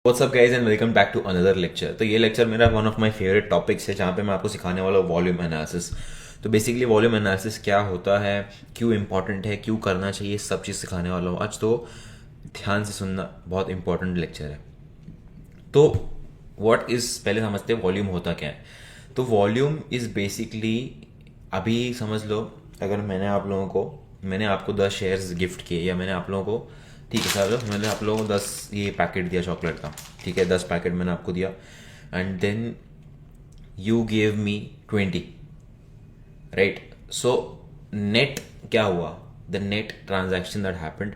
WhatsApp guys and welcome back to another lecture. तो ये lecture मेरा one of my favourite topics है जहाँ पे मैं आपको सिखाने वाला हूँ वॉल्यूम एनालिसिस। तो बेसिकली वॉल्यूम एनालिसिस क्या होता है, क्यों इंपॉर्टेंट है, क्यों करना चाहिए, सब चीज़ सिखाने वाला हूँ आज। तो ध्यान से सुनना, बहुत इंपॉर्टेंट लेक्चर है। तो व्हाट इज़, पहले समझते हैं वॉल्यूम होता क्या है। तो वॉल्यूम इज़ बेसिकली, अभी समझ लो, अगर मैंने आपको 10 शेयर्स गिफ्ट किए, या मैंने आप लोगों को, ठीक है सर, मैंने आप लोगों को 10 ये पैकेट दिया चॉकलेट का, ठीक है, 10 पैकेट मैंने आपको दिया, and then you gave me 20, right. So net क्या हुआ, the net transaction that happened,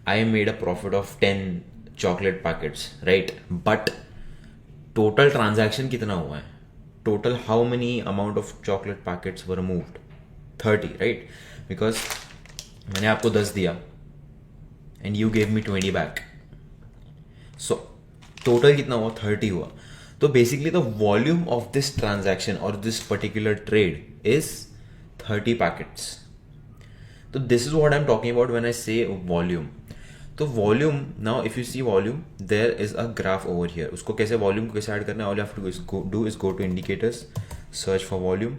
I made a profit of 10 chocolate packets, right. But total transaction कितना हुआ है, total how many amount of chocolate packets were moved, 30, right. Because मैंने आपको 10 दिया and you gave me 20 back, so total कितना हुआ, 30 हुआ। तो basically the volume of this transaction और this particular trade is 30 packets. तो this is what I am talking about when I say volume. तो volume, now if you see volume, there is a graph over here. उसको कैसे, volume को कैसे add करना है, all you have to do is go to indicators, search for volume,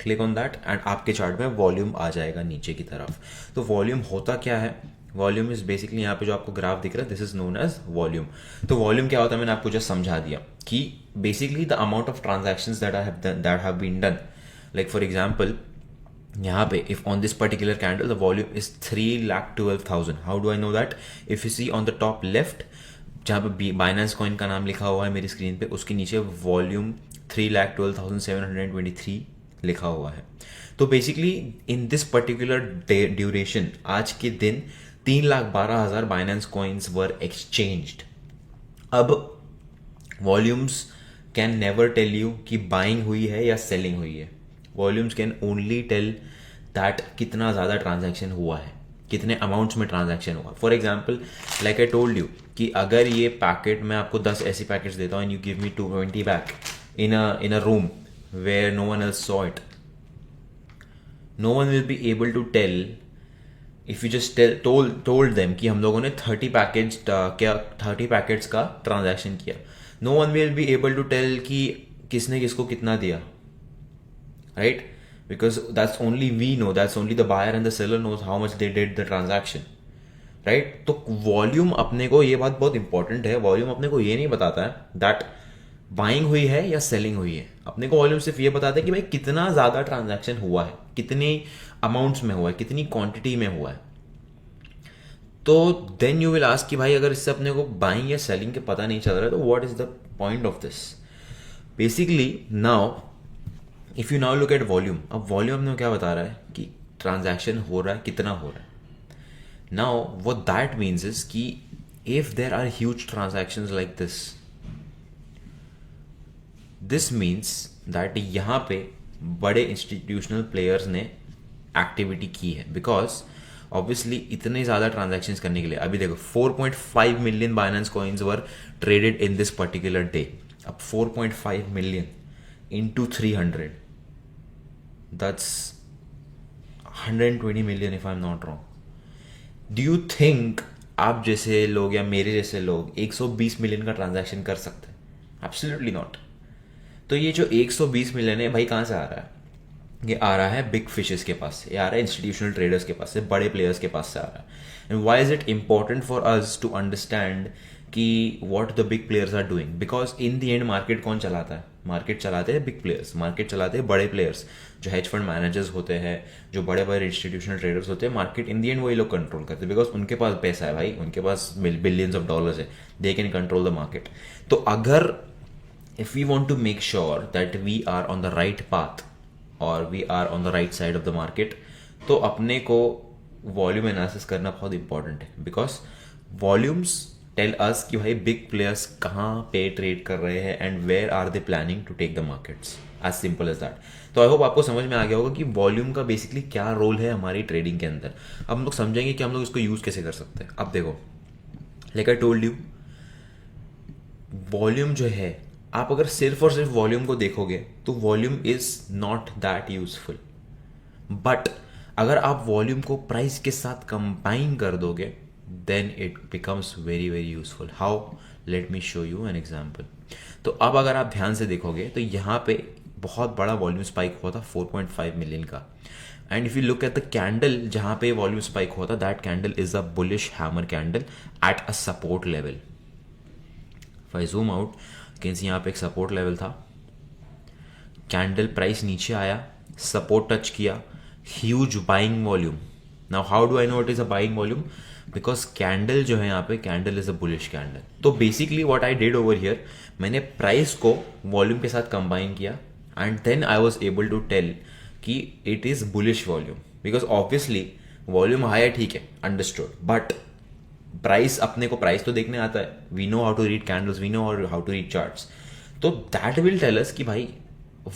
click on that, and आपके chart में volume आ जाएगा नीचे की तरफ। तो वॉल्यूम होता क्या है, वॉल्यूम इज बेसिकली, यहाँ पे जो आपको ग्राफ दिख रहा है, this is known as volume. तो वॉल्यूम क्या होता है, मैंने आपको जस्ट समझा दिया कि basically the amount of transactions that have been done. Like for example, यहाँ पे if on this particular candle the volume is 3,12,000। How do I know that, if you see on the top left, जहाँ पे Binance coin का नाम लिखा हुआ है मेरी स्क्रीन पे, उसके नीचे वॉल्यूम 3,12,723 लिखा हुआ है। तो basically in this particular duration, आज के दिन 3,12,000 बाइनेंस कॉइन्स वर एक्सचेंज्ड। अब volumes can never tell you कि बाइंग हुई है या सेलिंग हुई है। Volumes can only tell that कितना ज़्यादा ट्रांजैक्शन हुआ है, कितने अमाउंट्स में ट्रांजैक्शन हुआ। For example, like I told you कि अगर ये पैकेट, मैं आपको 10 ऐसी पैकेट्स देता हूँ and you give me 220 back in a room where no one else saw it, no one will be able to tell if you just told them कि हम लोगों ने 30 पैकेट्स का ट्रांजैक्शन किया। no one will be able to tell कि किसने किसको कितना दिया, right? Because that's only we know, that's only the buyer and the seller knows how much they did the transaction, right? तो वॉल्यूम अपने को, ये बात बहुत इंपॉर्टेंट है, वॉल्यूम अपने को ये नहीं बताता है दैट बाइंग हुई है या सेलिंग हुई है। अपने को वॉल्यूम सिर्फ ये बताता है कि भाई कितना ज़्यादा ट्रांजैक्शन हुआ है, कितनी अमाउंट्स में हुआ है, कितनी क्वांटिटी में हुआ है। तो देन यू विल आस्क कि भाई अगर इससे अपने को बाइंग या सेलिंग के पता नहीं चल रहा है तो what is the point of this. Basically now if you now look at volume, अब वॉल्यूम अपने को क्या बता रहा है कि ट्रांजैक्शन हो रहा है, कितना हो रहा है। Now what that means is कि if there are huge transactions like this means that यहाँ पे बड़े इंस्टीट्यूशनल प्लेयर्स ने एक्टिविटी की है। बिकॉज ऑब्वियसली इतने ज़्यादा ट्रांजैक्शंस करने के लिए, अभी देखो 4.5 million Binance coins were traded in this particular day. अब 4.5 million into 300, that's 120 million if I am not wrong. Do you think आप जैसे लोग या मेरे जैसे लोग 120 मिलियन का ट्रांजैक्शन कर सकते हैं? Absolutely not. तो ये जो 120 मिलियन है भाई, कहाँ से आ रहा है? ये आ रहा है बिग फिशेस के पास से, ये आ रहा है इंस्टीट्यूशनल ट्रेडर्स के पास से, बड़े प्लेयर्स के पास से आ रहा है। And why is it important for us to understand कि what the big players are doing? Because in the end market कौन चलाता है? मार्केट चलाते हैं बिग प्लेयर्स, मार्केट चलाते हैं बड़े प्लेयर्स, जो हेज फंड मैनेजर्स होते हैं, जो बड़े बड़े इंस्टीट्यूशनल ट्रेडर्स होते हैं। मार्केट इन द एंड वही लोग कंट्रोल करते हैं, बिकॉज उनके पास पैसा है भाई, उनके पास बिलियंस ऑफ डॉलर्स है, they can control the market. तो अगर if we want to make sure that we are on the right path or we are on the right side of the market, तो अपने को volume analysis करना बहुत important है। Because volumes tell us कि भाई बिग प्लेयर्स कहाँ पे ट्रेड कर रहे हैं and where are they planning to take the markets, as simple as that. तो आई होप आपको समझ में आ गया होगा कि वॉल्यूम का बेसिकली क्या रोल है हमारी ट्रेडिंग के अंदर। अब हम लोग समझेंगे कि हम लोग इसको यूज़ कैसे कर सकते हैं। अब देखो, like I told you, volume जो है, आप अगर सिर्फ और सिर्फ वॉल्यूम को देखोगे तो volume is not that useful. But अगर आप वॉल्यूम को प्राइस के साथ कंबाइन कर दोगे, then it becomes very very useful. How? Let me show you an example. तो अब अगर आप ध्यान से देखोगे तो यहाँ पे बहुत बड़ा वॉल्यूम स्पाइक हुआ था 4.5 मिलियन का। And if you look at the candle जहाँ पे वॉल्यूम स्पाइक हुआ था, that candle is a bullish hammer candle at a support level. If I zoom out, can see यहाँ पे एक सपोर्ट लेवल था, कैंडल प्राइस नीचे आया, सपोर्ट टच किया, huge buying volume. Now how do I no it is a buying volume? Because candle जो है यहाँ पे, candle is a bullish candle. तो basically what I did over here, मैंने प्राइस को वॉल्यूम के साथ कंबाइन किया and then I was able to tell कि it is bullish volume. Because obviously volume high है, ठीक है, अंडरस्टूड, बट प्राइस, अपने को प्राइस तो देखने आता है, we know how to read candles, we know how to read charts. तो दैट विल टेल अस कि भाई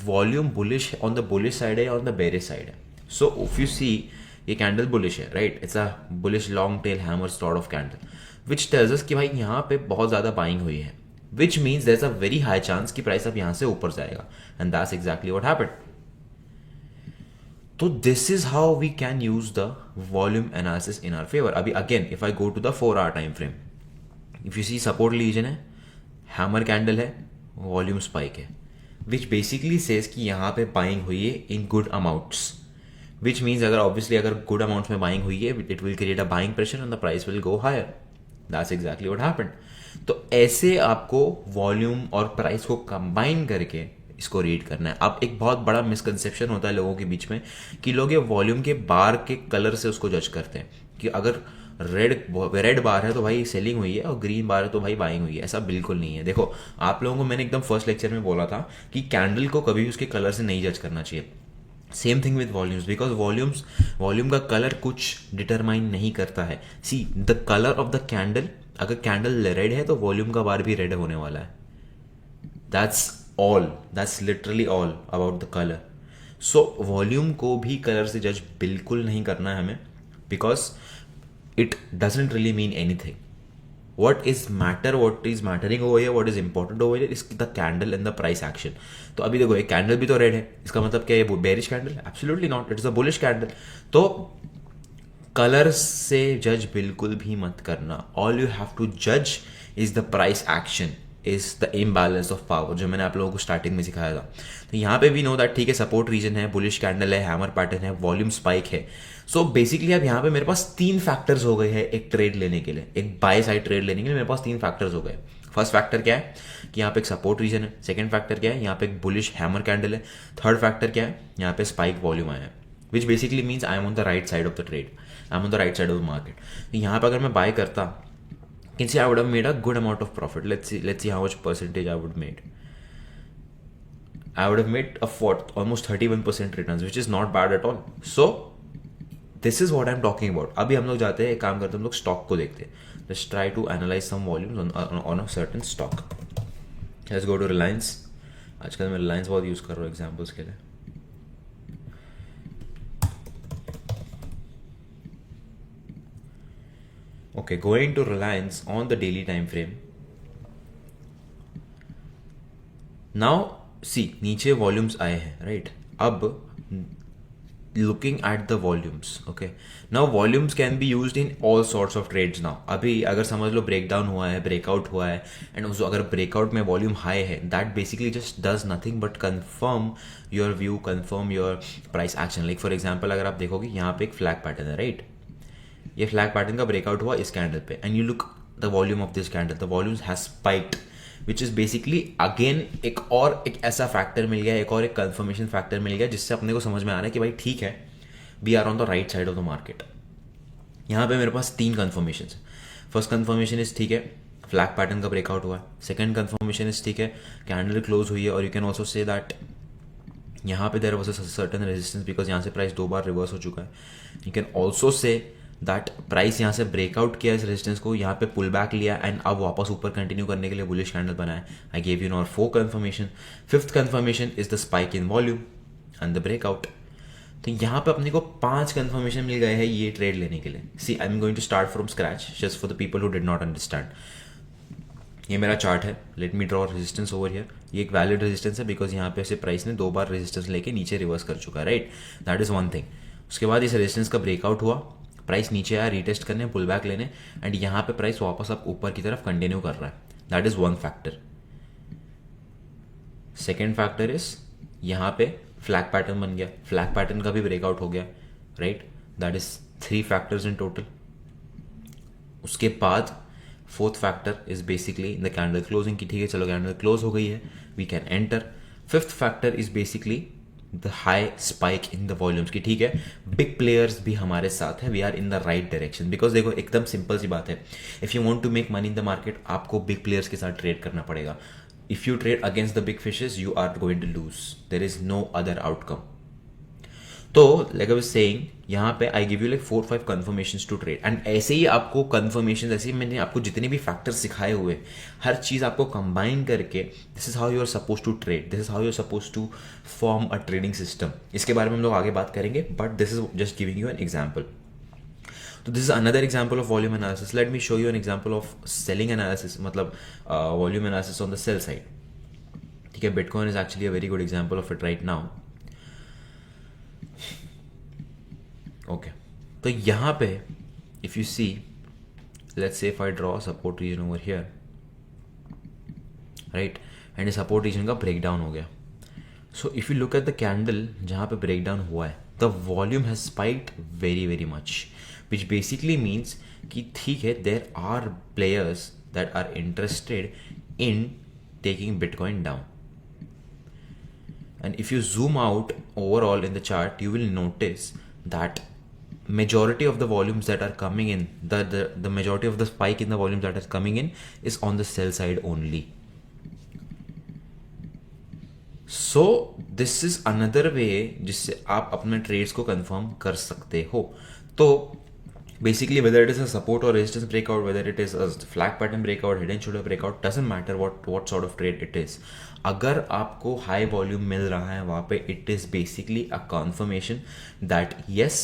volume bullish on the bullish side है या ऑन द बेरिश साइड है। सो इफ यू सी, ये कैंडल बुलिश है, right, it's a bullish long tail hammer sort of candle, which tells us कि भाई यहाँ पे बहुत ज्यादा बाइंग हुई है, which means there is a very high chance कि प्राइस अब यहाँ से ऊपर जाएगा, and that's exactly what happened. तो this is how we can use the volume analysis in our favour. अभी again if I go to the 4 our time frame, if you see support region है, hammer candle है, volume spike है, which basically says कि यहाँ पे buying हुई है in good amounts, which means अगर ऑब्वियसली अगर गुड अमाउंट्स में बाइंग हुई है, it will create a buying pressure and the price will go higher. That's exactly what happened. तो ऐसे आपको वॉल्यूम और प्राइस को कंबाइन करके इसको रीड करना है। अब एक बहुत बड़ा मिसकंसेप्शन होता है लोगों के बीच में कि लोग ये वॉल्यूम के बार के कलर से उसको जज करते हैं कि अगर रेड बार है तो भाई सेलिंग हुई है और ग्रीन बार है तो भाई बाइंग हुई है। ऐसा बिल्कुल नहीं है। देखो, आप लोगों को मैंने एकदम फर्स्ट लेक्चर में बोला था कि कैंडल को कभी उसके कलर से नहीं जज करना चाहिए। Same thing with volumes, because volume का कलर कुछ डिटरमाइन नहीं करता है। See the colour of the candle, अगर कैंडल रेड है तो वॉल्यूम का बार भी रेड होने वाला है। That's literally all about the colour. So volume को भी कलर से जज बिल्कुल नहीं करना है हमें, because it doesn't really mean anything. What is mattering over here, what is important over here is the candle and the price action. तो अभी देखो, एक कैंडल भी तो रेड है, इसका मतलब क्या है, ये bearish candle? Absolutely not, it's a bullish candle. तो कलर से जज बिल्कुल भी मत करना। ऑल यू हैव टू जज is the price action, is the imbalance of power, जो मैंने आप लोगों को स्टार्टिंग में सिखाया था। तो यहाँ पे भी नो दैट, ठीक है, सपोर्ट रीजन है, बुलिश कैंडल है, हैमर पैटर्न है, वॉल्यूम स्पाइक है। सो बेसिकली अब यहाँ पे मेरे पास 3 फैक्टर्स हो गए हैं एक ट्रेड लेने के लिए, एक बाय साइड ट्रेड लेने के लिए मेरे पास 3 फैक्टर्स हो गए। फर्स्ट फैक्टर क्या है कि यहाँ पे एक सपोर्ट रीजन है, सेकंड फैक्टर क्या है, यहाँ पे एक बुलिश हैमर कैंडल है, थर्ड फैक्टर क्या है, यहाँ पे स्पाइक वॉल्यूम आया है, which basically means I am on the right side of the trade, I am on the right side of the market. यहाँ पे अगर मैं बाय करता, can see I would have made a good amount of profit. Let's see how much percentage I would made. I would have made almost 31% returns, which is not bad at all. So this is what I'm talking about. अभी हम लोग जाते हैं, एक काम करते हैं, हम लोग स्टॉक को देखते हैं। Let's try to analyze some volumes on a certain stock. Let's go to Reliance. आजकल मैं Reliance बहुत यूज कर रहा हूँ एग्जाम्पल्स के लिए। Okay, going to Reliance on the daily time frame. Now see, नीचे volumes आए हैं, right? अब looking at the volumes, okay? Now volumes can be used in all sorts of trades now. अभी अगर समझ लो ब्रेकडाउन हुआ है, ब्रेकआउट हुआ है, एंड उसको अगर ब्रेकआउट में वॉल्यूम हाई है, that basically just does nothing but confirm your view, confirm your price action. Like for example, अगर आप देखोगे यहाँ पे एक फ्लैग पैटर्न है, राइट? ये फ्लैग पैटर्न का ब्रेकआउट हुआ इस कैंडल पे, and you look the volume of this candle, the volumes has spiked, which is basically again एक ऐसा फैक्टर मिल गया, एक और एक कंफर्मेशन फैक्टर मिल गया, जिससे अपने को समझ में आ रहा है कि भाई ठीक है, we are on the right side of the market. यहाँ पे मेरे पास 3 कंफर्मेशन है। फर्स्ट कंफर्मेशन इज ठीक है, फ्लैग पैटर्न का ब्रेकआउट हुआ है। सेकंड कंफर्मेशन इज ठीक है, कैंडल क्लोज हुई है, और you can also say that यहाँ पे there was a certain resistance, because यहाँ से प्राइस 2 बार रिवर्स हो चुका है। You can also say that price यहाँ से ब्रेकआउट किया इस रेजिस्टेंस को, यहाँ पे पुल बैक लिया, एंड अब वापस ऊपर कंटिन्यू करने के लिए बुलिश कैंडल बनाया। I gave you nor 4 confirmation. Fifth confirmation is the spike in volume and the breakout. तो यहाँ पे अपने को 5 कंफर्मेशन मिल गए हैं ये ट्रेड लेने के लिए। See, I am going to start from scratch just for the people who did not understand. ये मेरा चार्ट है, let me draw resistance over here. ये एक वैलिड रेजिस्टेंस है, बिकॉज यहाँ पे ऐसे प्राइस ने 2 बार रेजिस्टेंस लेके नीचे रिवर्स कर चुका है, right? That is one thing. उसके बाद इस रेजिस्टेंस का ब्रेकआउट हुआ, प्राइस नीचे आया रीटेस्ट करने, पुल बैक लेने, एंड यहाँ पे प्राइस वापस अब ऊपर की तरफ कंटिन्यू कर रहा है। That is one factor. Second factor is यहाँ पे फ्लैग पैटर्न बन गया, फ्लैग पैटर्न का भी ब्रेकआउट हो गया, right. That is 3 factors in total. उसके बाद fourth factor is basically the candle closing की, ठीक है चलो कैंडल क्लोज हो गई है, we can enter. Fifth factor is basically the high spike in the volumes की, ठीक है बिग प्लेयर्स भी हमारे साथ हैं, we are in the right direction. Because देखो एकदम सिंपल सी बात है, if you want to make money in the market आपको बिग प्लेयर्स के साथ ट्रेड करना पड़ेगा. If you trade against the big fishes you are going to lose, there is no other outcome. तो लाइक आई वाज सेइंग यहाँ पे I give you like 4-5 confirmations to trade, and ऐसे ही आपको कन्फर्मेशन, ऐसे ही मैंने आपको जितने भी फैक्टर्स सिखाए हुए हर चीज़ आपको कंबाइन करके this is how you are suppose to trade, this is how you are suppose to form a trading system. इसके बारे में हम लोग आगे बात करेंगे, but this is just giving you an example. तो this is another example of volume analysis. Let me show you an example of selling analysis, मतलब volume analysis on the sell side. ठीक है, bitcoin is actually a very good example of it right now. Okay, तो यहाँ पे if you see, let's say if I draw support region over here, right, and support region का break down हो गया. So if you look at the candle जहाँ पे break down हुआ है, the volume has spiked very very much, which basically means कि ठीक है there are players that are interested in taking Bitcoin down. And if you zoom out overall in the chart, you will notice that majority of the volumes that are coming in, the majority of the spike in the volumes that is coming in is on the sell side only. So this is another way जिससे आप अपने trades को confirm कर सकते हो. तो basically whether it is a support or resistance breakout, whether it is a flag pattern breakout, head and shoulder breakout, doesn't matter what sort of trade it is. अगर आपको high volume मिल रहा है वहाँ पे, it is basically a confirmation that yes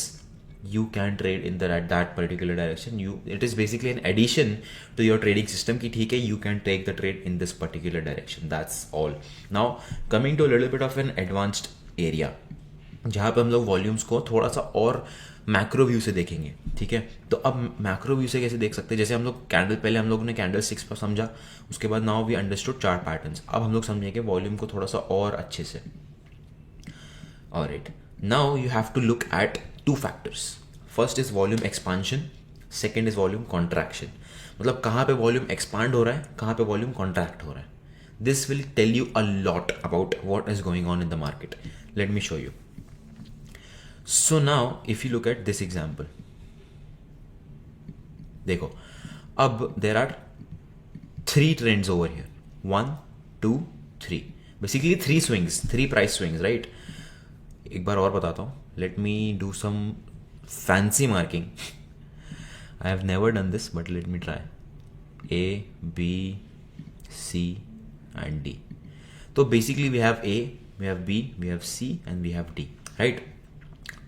you can trade in that particular direction. It is basically an addition to your trading system कि ठीक है you can take the trade in this particular direction. That's all. Now coming to a little bit of an advanced area जहाँ पे हम लोग volumes को थोड़ा सा और मैक्रो व्यू से देखेंगे. ठीक है, तो अब मैक्रो व्यू से कैसे देख सकते हैं, जैसे हम लोग कैंडल, पहले हम लोगों ने कैंडल 6 पर समझा, उसके बाद now we understood chart patterns. अब हम लोग समझेंगे वॉल्यूम को थोड़ा सा और अच्छे से. Alright, now you have to look at 2 factors. First is volume expansion, second is volume contraction. मतलब कहाँ पे वॉल्यूम एक्सपांड हो रहा है, कहाँ पे वॉल्यूम कॉन्ट्रैक्ट हो रहा है. This will tell you a lot about what is going on in the market. Let me show you. So now if you look at this example, देखो अब there are 3 trends over here, 1 2 3, basically 3 swings, 3 price swings, right? एक बार और बताता हूँ, let me do some fancy marking. I have never done this but let me try. A, B, C and D. So basically we have A, we have B, we have C and we have D, right?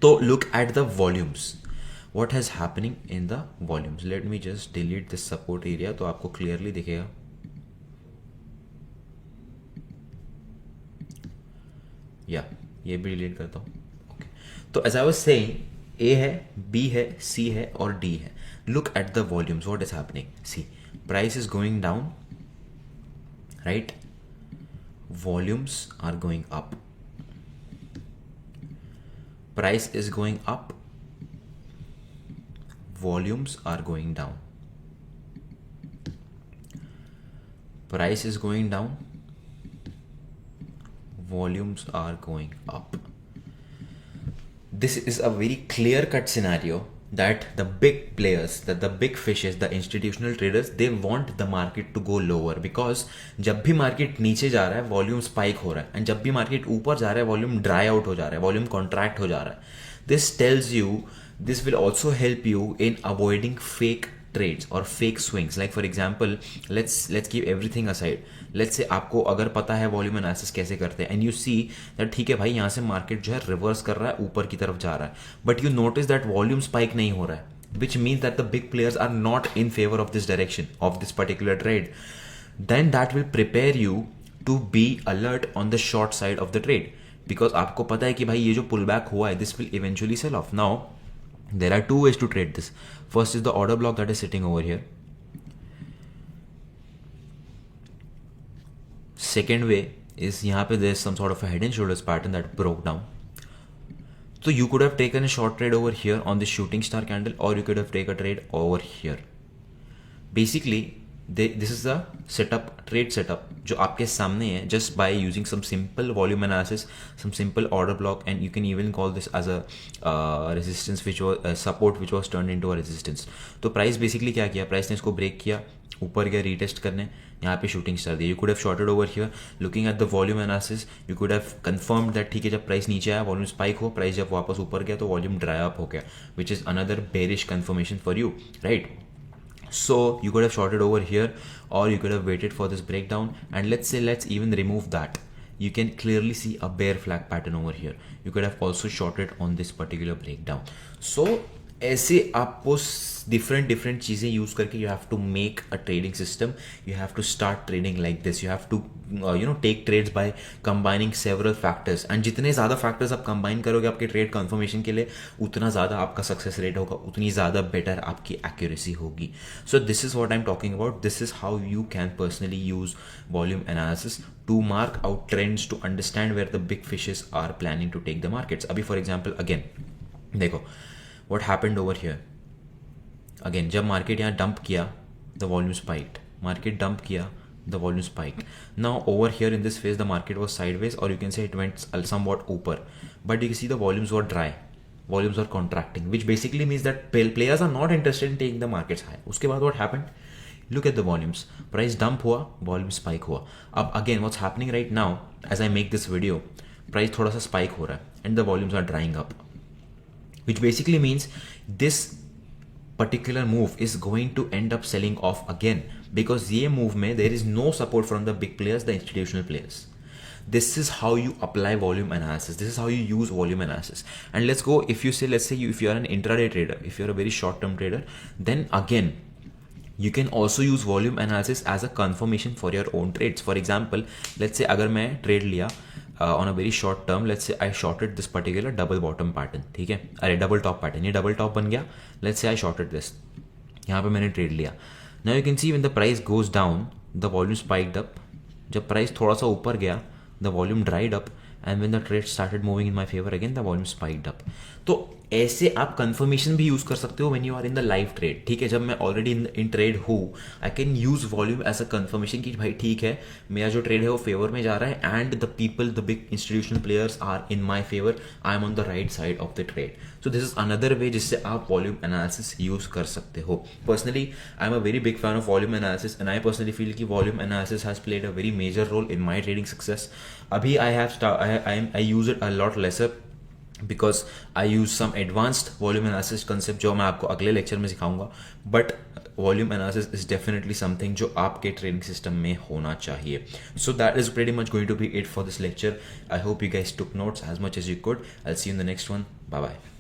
So look at the volumes. What is happening in the volumes? Let me just delete this support area तो आपको clearly दिखेगा. या ये भी delete करता हूँ. Okay. तो as I was saying, A है, B है, C है और D है. Look at the volumes. What is happening? See, price is going down, right? Volumes are going up. Price is going up, volumes are going down. Price is going down, volumes are going up. This is a very clear-cut scenario that the big players, that the big fishes, the institutional traders, they want the market to go lower because जब भी market नीचे जा रहा है volume spike हो रहा है, and जब भी मार्केट ऊपर जा रहा है वॉल्यूम ड्राई आउट हो जा रहा है, वॉल्यूम कॉन्ट्रैक्ट हो जा रहा है. This tells you, this will also help you in avoiding fake trades और fake swings. Like for example, let's keep everything aside. Let's say आपको अगर पता है वॉल्यूम एनालिसिस कैसे करते हैं, एंड यू सी दैट ठीक है भाई यहाँ से मार्केट जो है रिवर्स कर रहा है, ऊपर की तरफ जा रहा है, but you notice that volume spike नहीं हो रहा है, which means that the big players are not in favor of this direction, of this particular trade, then that will prepare you to be alert on the short side of the trade, because आपको पता है कि भाई ये जो pullback हुआ है, this will eventually sell off. Now there are 2 ways to trade this. First is the order block that is sitting over here. Second way is यहाँ पे there's some sort of a head and shoulders pattern that broke down. So you could have taken a short trade over here on the shooting star candle, or you could have taken a trade over here. Basically this is the setup, trade setup जो आपके सामने है, just by using some simple volume analysis, some simple order block, and you can even call this as a resistance which was support which was turned into a resistance. तो price basically क्या किया, price ने इसको break किया, ऊपर गया retest करने, यहाँ पे शूटिंग स्टार दिया. You could have shorted over here. Looking at the volume analysis you could have confirmed that ठीक है, जब प्राइस नीचे आया वॉल्यूम स्पाइक हो, प्राइस जब वापस ऊपर गया तो वॉल्यूम ड्राई अप हो गया, which is another bearish confirmation for you, right? So you could have shorted over here, or you could have waited for this breakdown, and let's even remove that. You can clearly see a bear flag pattern over here. You could have also shorted on this particular breakdown. So ऐसे आपको different चीज़ें use करके you have to make a trading system. You have to start trading like this. You have to take trades by combining several factors. And जितने ज़्यादा factors आप combine करोगे आपके trade confirmation के लिए, उतना ज़्यादा आपका success rate होगा, उतनी ज़्यादा better आपकी accuracy होगी. So this is what I'm talking about. This is how you can personally use volume analysis to mark out trends, to understand where the big fishes are planning to take the markets. अभी for example again देखो what happened over here. Again जब market यहाँ dump किया, the volume spiked. Market dump किया, the volume spiked. Now over here in this phase the market was sideways, or you can say it went somewhat ऊपर, but you can see the volumes were dry, volumes were contracting, which basically means that players are not interested in taking the markets high. उसके बाद what happened? Look at the volumes. Price dump हुआ, volume spike हुआ. अब again what's happening right now as I make this video, price थोड़ा सा spike हो रहा है and the volumes are drying up, which basically means this particular move is going to end up selling off again, because ये move में there is no support from the big players, the institutional players. This is how you apply volume analysis. This is how you use volume analysis. And let's go, if you say, let's say if you are an intraday trader, if you're a very short term trader, then again you can also use volume analysis as a confirmation for your own trades. For example, let's say अगर मैं trade लिया on a very short term, let's say I shorted this particular double bottom pattern, ठीक है, अरे double top pattern, ये double top बन गया, let's say I shorted this, यहाँ पे मैंने ट्रेड लिया. Now you can see when the price goes down, the volume spiked up. जब प्राइस थोड़ा सा ऊपर गया, the volume dried up, and when the trade started moving in my favor again, the volume spiked up. तो ऐसे आप confirmation भी use कर सकते हो when you are in the live trade. ठीक है, जब मैं ऑलरेडी इन ट्रेड हूँ, I can use volume as a confirmation कि भाई ठीक है, मेरा जो ट्रेड है वो फेवर में जा रहा है, and the people, the big institutional players are in my favour, I am on the right side of the trade. So this is another way जिससे आप वॉल्यूम एनालिसिस यूज कर सकते हो. Personally I am a very big fan of volume analysis, and I personally feel कि volume analysis has played a very major role in my trading success. अभी I use it a lot laser because I use some advanced volume analysis concept जो मैं आपको अगले lecture में सिखाऊंगा. But volume analysis is definitely something जो आपके trading system में होना चाहिए. So that is pretty much going to be it for this lecture. I hope you guys took notes as much as you could. I'll see you in the next one. Bye bye.